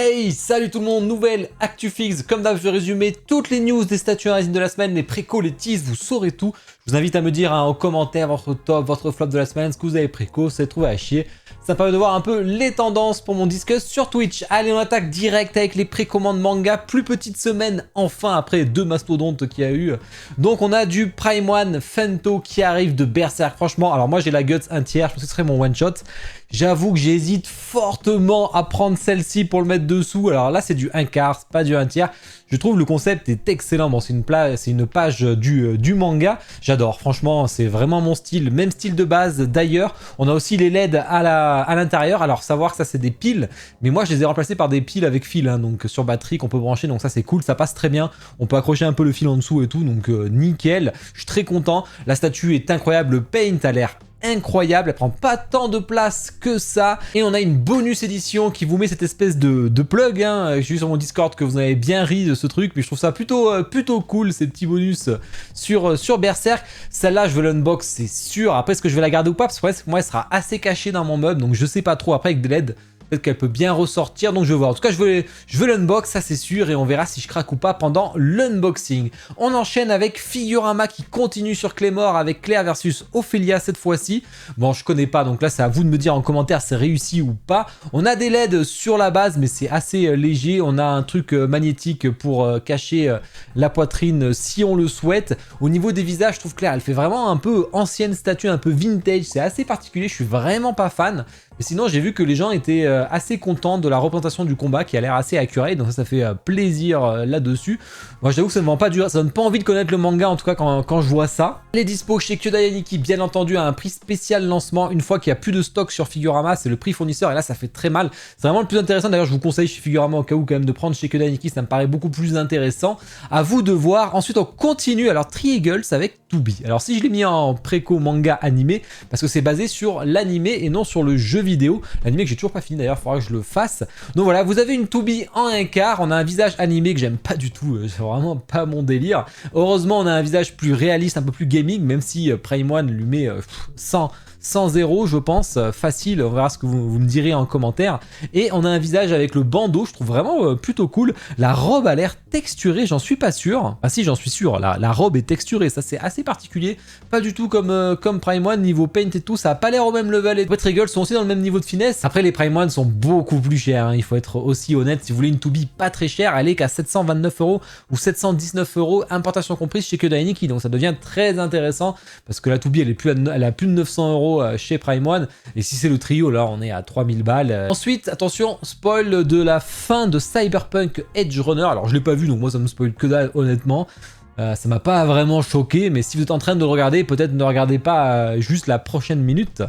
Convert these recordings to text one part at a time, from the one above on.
Hey, salut tout le monde, nouvelle actu fixe. Comme d'hab, je vais résumer toutes les news des statues Rising de la semaine, les précos, les teases, vous saurez tout. Je vous invite à me dire en commentaire votre top, votre flop de la semaine, ce que vous avez préco, c'est trouvé à chier. Ça permet de voir un peu les tendances pour mon discuss sur Twitch. Allez, on attaque direct avec les précommandes manga. Plus petite semaine, enfin, après deux mastodontes qu'il y a eu. Donc, on a du Prime One Fento qui arrive de Berserk. Franchement, alors moi, j'ai la Guts 1/3. Je pense que ce serait mon one-shot. J'avoue que j'hésite fortement à prendre celle-ci pour le mettre dessous. Alors là, c'est du 1/4, c'est pas du 1/3. Je trouve le concept est excellent. Bon, c'est une page du manga. J'adore, franchement, c'est vraiment mon style. Même style de base d'ailleurs. On a aussi les LED à l'intérieur. Alors, savoir que ça, c'est des piles. Mais moi, je les ai remplacés par des piles avec fil. Hein, donc, sur batterie qu'on peut brancher. Donc, ça, c'est cool. Ça passe très bien. On peut accrocher un peu le fil en dessous et tout. Donc, nickel. Je suis très content. La statue est incroyable. Le paint a l'air incroyable, elle prend pas tant de place que ça, et on a une bonus édition qui vous met cette espèce de plug, hein. J'ai vu sur mon Discord que vous avez bien ri de ce truc, mais je trouve ça plutôt cool, ces petits bonus sur Berserk. Celle-là, je veux l'unbox, c'est sûr. Après, est-ce que je vais la garder ou pas, parce que moi, elle sera assez cachée dans mon meuble, donc je sais pas trop. Après, avec des LED, peut-être qu'elle peut bien ressortir, donc je vais voir. En tout cas, je veux l'unbox, ça c'est sûr, et on verra si je craque ou pas pendant l'unboxing. On enchaîne avec Figurama qui continue sur Claymore avec Claire versus Ophélia cette fois-ci. Bon, je connais pas, donc là c'est à vous de me dire en commentaire si c'est réussi ou pas. On a des LED sur la base, mais c'est assez léger. On a un truc magnétique pour cacher la poitrine si on le souhaite. Au niveau des visages, je trouve Claire, elle fait vraiment un peu ancienne statue, un peu vintage. C'est assez particulier, je suis vraiment pas fan. Mais sinon, j'ai vu que les gens étaient assez contents de la représentation du combat qui a l'air assez accurate, donc ça fait plaisir là-dessus. Moi, je t'avoue que ça ne vend pas ça donne pas envie de connaître le manga en tout cas quand je vois ça. Les dispo chez Kyodai Aniki, bien entendu, à un prix spécial lancement. Une fois qu'il n'y a plus de stock sur Figurama, c'est le prix fournisseur et là, ça fait très mal. C'est vraiment le plus intéressant. D'ailleurs, je vous conseille chez Figurama au cas où quand même de prendre chez Kyodai Aniki, ça me paraît beaucoup plus intéressant. À vous de voir. Ensuite, on continue. Alors, Tri-Eagles avec Tubi. Alors, si je l'ai mis en préco manga animé, parce que c'est basé sur l'animé et non sur le jeu vidéo. L'animé que j'ai toujours pas fini d'ailleurs, il faudra que je le fasse. Donc voilà, vous avez une Tubi en 1/4. On a un visage animé que j'aime pas du tout, c'est vraiment pas mon délire. Heureusement, on a un visage plus réaliste, un peu plus gaming, même si Prime One lui met 100 je pense, facile, on verra ce que vous me direz en commentaire. Et on a un visage avec le bandeau, je trouve vraiment plutôt cool. La robe a l'air texturée, j'en suis pas sûr. Ah si, j'en suis sûr, la robe est texturée, ça c'est assez particulier. Pas du tout comme Prime One, niveau paint et tout, ça a pas l'air au même level. Et les Tri-Eagles sont aussi dans le même niveau de finesse. Après, les Prime One sont beaucoup plus chers, hein. Il faut être aussi honnête. Si vous voulez une Tubi pas très chère, elle est qu'à 729 € ou 719 €, importation comprise chez Kyodai Aniki. Donc ça devient très intéressant parce que la Tubi elle a plus de 900 € chez Prime One. Et si c'est le trio, là on est à 3000 balles. Ensuite, attention, spoil de la fin de Cyberpunk Edge Runner. Alors je l'ai pas vu, donc moi ça me spoil que dalle, honnêtement. Ça m'a pas vraiment choqué, mais si vous êtes en train de le regarder, peut-être ne regardez pas juste la prochaine minute.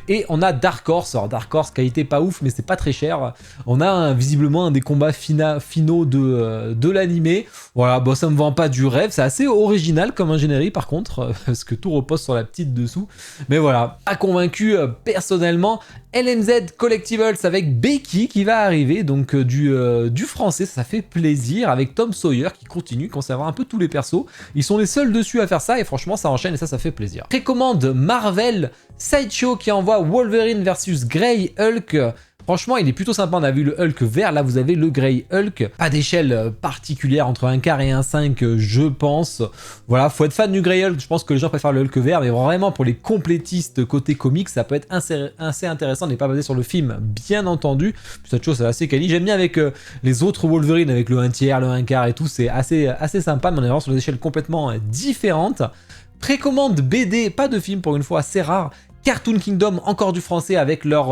Et on a Dark Horse. Alors Dark Horse, qualité pas ouf, mais c'est pas très cher. On a visiblement un des combats finaux de l'animé. Voilà, bon, ça me vend pas du rêve. C'est assez original comme ingénierie par contre, parce que tout repose sur la petite dessous. Mais voilà, pas convaincu personnellement. LMZ Collectibles avec Becky qui va arriver, donc du français, ça fait plaisir, avec Tom Sawyer qui continue, conservant un peu tous les persos. Ils sont les seuls dessus à faire ça et franchement ça enchaîne et ça fait plaisir. Précommande Marvel Sideshow qui envoie Wolverine versus Grey Hulk. Franchement, il est plutôt sympa. On a vu le Hulk vert, là vous avez le Grey Hulk. Pas d'échelle particulière entre 1/4 et 1/5, je pense. Voilà, faut être fan du Grey Hulk. Je pense que les gens préfèrent le Hulk vert, mais vraiment pour les complétistes côté comics, ça peut être assez intéressant. On n'est pas basé sur le film, bien entendu. Cette chose, c'est assez quali. J'aime bien avec les autres Wolverine, avec le 1/3, le 1/4 et tout. C'est assez sympa, mais on est vraiment sur des échelles complètement différentes. Précommande BD, pas de film pour une fois, c'est rare. Cartoon Kingdom, encore du français avec leur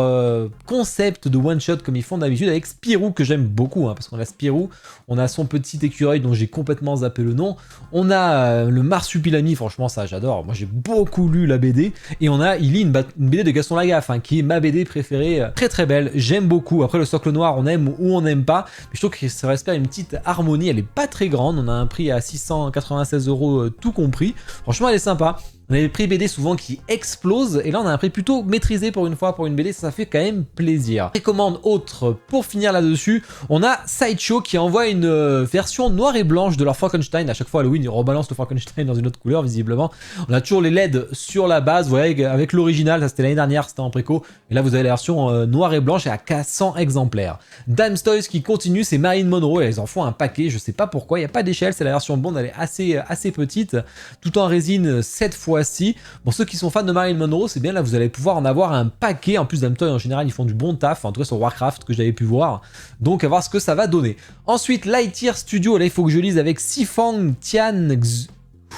concept de one-shot comme ils font d'habitude avec Spirou que j'aime beaucoup, hein, parce qu'on a Spirou, on a son petit écureuil dont j'ai complètement zappé le nom, on a le Marsupilami, franchement ça j'adore, moi j'ai beaucoup lu la BD, et on a Illy, une BD de Gaston Lagaffe, hein, qui est ma BD préférée, très très belle, j'aime beaucoup. Après le socle noir on aime ou on n'aime pas, mais je trouve que ça respecte une petite harmonie, elle est pas très grande, on a un prix à 696 € tout compris, franchement elle est sympa. On a des prix BD souvent qui explosent, et là on a un prix plutôt maîtrisé pour une fois, pour une BD, ça fait quand même plaisir. Précommande autre, pour finir là-dessus, on a Sideshow qui envoie une version noire et blanche de leur Frankenstein. À chaque fois Halloween, ils rebalancent le Frankenstein dans une autre couleur, visiblement. On a toujours les LED sur la base, vous voyez, avec l'original, ça c'était l'année dernière, c'était en préco, et là vous avez la version noire et blanche et à 100 exemplaires. Dimes Toys qui continue, c'est Marilyn Monroe, et ils en font un paquet, je sais pas pourquoi, il n'y a pas d'échelle, c'est la version blonde, elle est assez petite, tout en résine cette fois-ci. Bon, ceux qui sont fans de Marilyn Monroe, c'est bien, là vous allez pouvoir en avoir un paquet. En plus, Dimes Toys en général ils font du bon taf, en tout cas sur Warcraft que j'avais pu voir, donc à voir ce que ça va donner. Ensuite, Lightyear Studio, là il faut que je lise avec Sifang Tian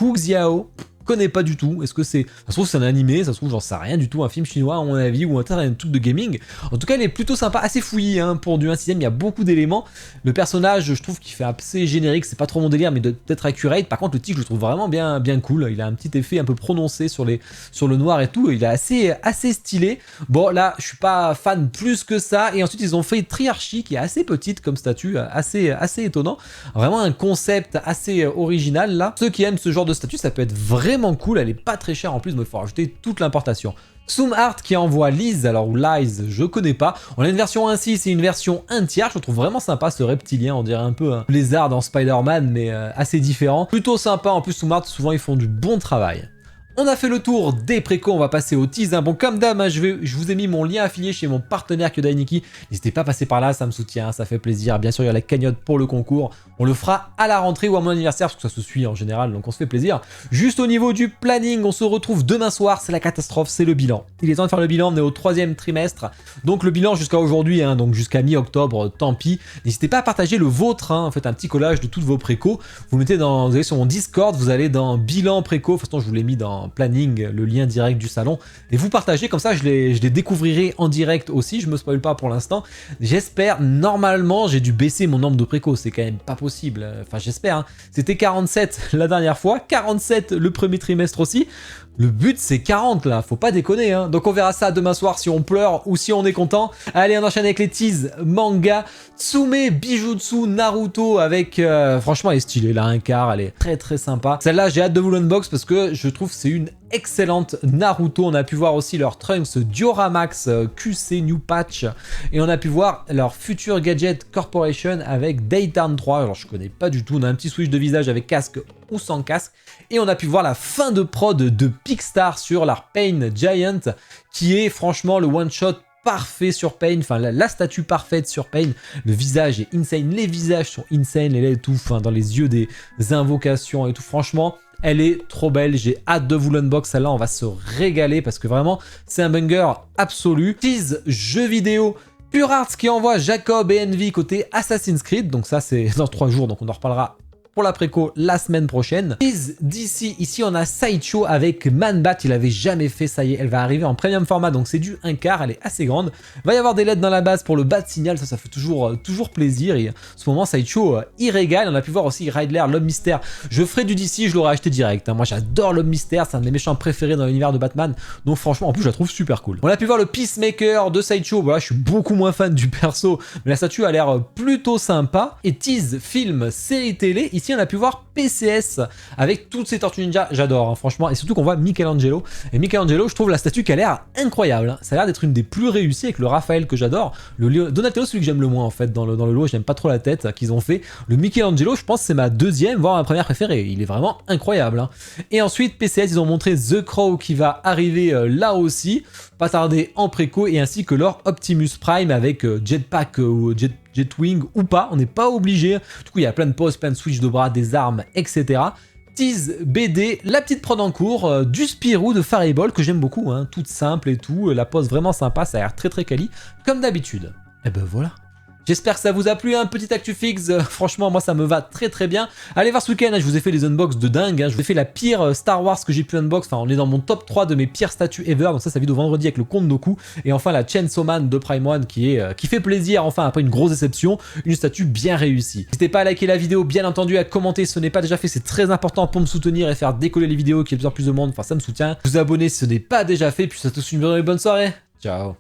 Huxiao. Connais pas du tout. Est-ce que c'est... Ça se trouve c'est un animé, ça se trouve j'en sais rien du tout, un film chinois à mon avis, ou un truc de gaming. En tout cas, il est plutôt sympa, assez fouillis hein, pour du 1/6ème, il y a beaucoup d'éléments. Le personnage, je trouve qu'il fait assez générique, c'est pas trop mon délire, mais peut-être accurate. Par contre, le tigre, je le trouve vraiment bien cool. Il a un petit effet un peu prononcé sur le noir et tout. Il est assez stylé. Bon, là, je suis pas fan plus que ça. Et ensuite, ils ont fait Triarchie, qui est assez petite comme statue, assez étonnant. Vraiment un concept assez original là. Ceux qui aiment ce genre de statue, ça peut être vraiment cool, elle est pas très chère en plus, mais il faut rajouter toute l'importation. Zoom Art qui envoie Liz, alors ou Liz, je connais pas. On a une version 1/6 et une version 1/3, je le trouve vraiment sympa ce reptilien, on dirait un peu un lézard dans Spider-Man, mais assez différent. Plutôt sympa, en plus Zoom Art, souvent ils font du bon travail. On a fait le tour des précos, on va passer au tease. Bon, comme d'hab, hein, je vous ai mis mon lien affilié chez mon partenaire Kyodai Nikki. N'hésitez pas à passer par là, ça me soutient, ça fait plaisir. Bien sûr, il y a la cagnotte pour le concours. On le fera à la rentrée ou à mon anniversaire, parce que ça se suit en général, donc on se fait plaisir. Juste au niveau du planning, on se retrouve demain soir, c'est la catastrophe, c'est le bilan. Il est temps de faire le bilan, on est au 3e trimestre. Donc le bilan jusqu'à aujourd'hui, hein, donc jusqu'à mi-octobre, tant pis. N'hésitez pas à partager le vôtre, hein, faites un petit collage de toutes vos précos. Vous allez sur mon Discord, vous allez dans bilan préco, de toute façon je vous l'ai mis dans planning, le lien direct du salon, et vous partagez, comme ça je les découvrirai en direct aussi, je me spoil pas pour l'instant. J'espère, normalement j'ai dû baisser mon nombre de préco, c'est quand même pas possible, enfin j'espère, hein. C'était 47 la dernière fois, 47 le premier trimestre aussi. Le but c'est 40 là, faut pas déconner hein. Donc on verra ça demain soir si on pleure ou si on est content. Allez, on enchaîne avec les teases manga. Tsume Bijutsu Naruto avec... franchement elle est stylée, là un quart, elle est très sympa. Celle-là j'ai hâte de vous l'unbox parce que je trouve que c'est une excellente Naruto. On a pu voir aussi leur Trunks Dioramax QC New Patch. Et on a pu voir leur Future Gadget Corporation avec Daytime 3. Alors je connais pas du tout, on a un petit switch de visage avec casque ou sans casque. Et on a pu voir la fin de prod de Picstar sur leur Pain Giant, qui est franchement le one-shot parfait sur Pain, enfin la statue parfaite sur Pain. Le visage est insane, les visages sont insane, les lèvres et tout, enfin dans les yeux des invocations et tout, franchement elle est trop belle, j'ai hâte de vous l'unbox, celle-là on va se régaler parce que vraiment c'est un banger absolu. Tease jeux vidéo, Pure Arts qui envoie Jacob et Envy côté Assassin's Creed, donc ça c'est dans 3 jours, donc on en reparlera pour la préco la semaine prochaine. D'ici, ici on a Sideshow avec Man-Bat, il avait jamais fait, ça y est, elle va arriver en premium format, donc c'est du 1/4, elle est assez grande. Il va y avoir des LED dans la base pour le Bat Signal, ça fait toujours plaisir, et en ce moment Sideshow il régale. On a pu voir aussi Riddler, l'homme mystère. Je ferai du DC, je l'aurais acheté direct, hein. Moi j'adore l'homme mystère, c'est un de mes méchants préférés dans l'univers de Batman, donc franchement en plus je la trouve super cool. On a pu voir le Peacemaker de Sideshow, voilà, je suis beaucoup moins fan du perso, mais la statue a l'air plutôt sympa. Et tease film série télé, ici on a pu voir PCS avec toutes ces Tortues Ninja, j'adore hein, franchement, et surtout qu'on voit Michelangelo, et Michelangelo je trouve la statue qui a l'air incroyable, hein. Ça a l'air d'être une des plus réussies avec le Raphaël que j'adore, le Donatello celui que j'aime le moins en fait dans le lot, j'aime pas trop la tête qu'ils ont fait. Le Michelangelo je pense c'est ma deuxième voire ma première préférée, il est vraiment incroyable hein. Et ensuite PCS ils ont montré The Crow qui va arriver là aussi, pas tarder en préco, et ainsi que leur Optimus Prime avec Jetpack ou Jetwing ou pas, on n'est pas obligé. Du coup il y a plein de poses, plein de switch de bras, des armes, etc. Tease BD, la petite prod en cours du Spirou de Fireball que j'aime beaucoup, hein, toute simple et tout, la pose vraiment sympa, ça a l'air très quali, comme d'habitude. Et ben voilà. J'espère que ça vous a plu, un petit actu fixe, franchement moi ça me va très bien. Allez voir ce week-end, hein, je vous ai fait les unbox de dingue, hein. Je vous ai fait la pire Star Wars que j'ai pu unbox, enfin on est dans mon top 3 de mes pires statues ever, donc ça vidéo vendredi avec le Conte Doku, et enfin la Chainsaw Man de Prime One qui fait plaisir, enfin après une grosse déception, une statue bien réussie. N'hésitez pas à liker la vidéo, bien entendu à commenter si ce n'est pas déjà fait, c'est très important pour me soutenir et faire décoller les vidéos, qu'il y ait de plus en plus de monde, enfin ça me soutient. Vous abonner si ce n'est pas déjà fait, puis ça te souhaite une bonne soirée, ciao.